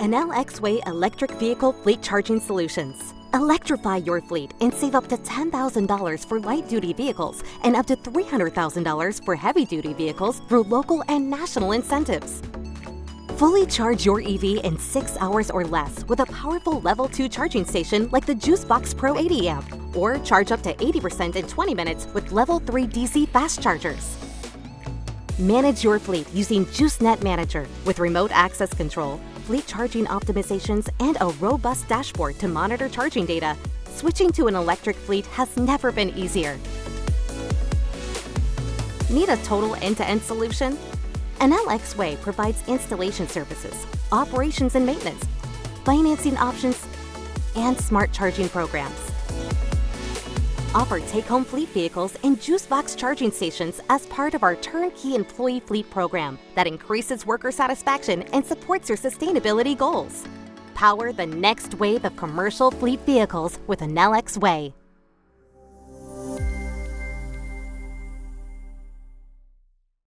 Enel X Way electric vehicle fleet charging solutions. Electrify your fleet and save up to $10,000 for light-duty vehicles and up to $300,000 for heavy-duty vehicles through local and national incentives. Fully charge your EV in 6 hours or less with a powerful Level 2 charging station like the JuiceBox Pro 80 amp, or charge up to 80% in 20 minutes with Level 3 DC fast chargers. Manage your fleet using JuiceNet Manager with remote access control, fleet charging optimizations, and a robust dashboard to monitor charging data. Switching to an electric fleet has never been easier. Need a total end-to-end solution? Enel X Way provides installation services, operations and maintenance, financing options, and smart charging programs. Offer take-home fleet vehicles and JuiceBox charging stations as part of our turnkey employee fleet program that increases worker satisfaction and supports your sustainability goals. Power the next wave of commercial fleet vehicles with Enel X Way.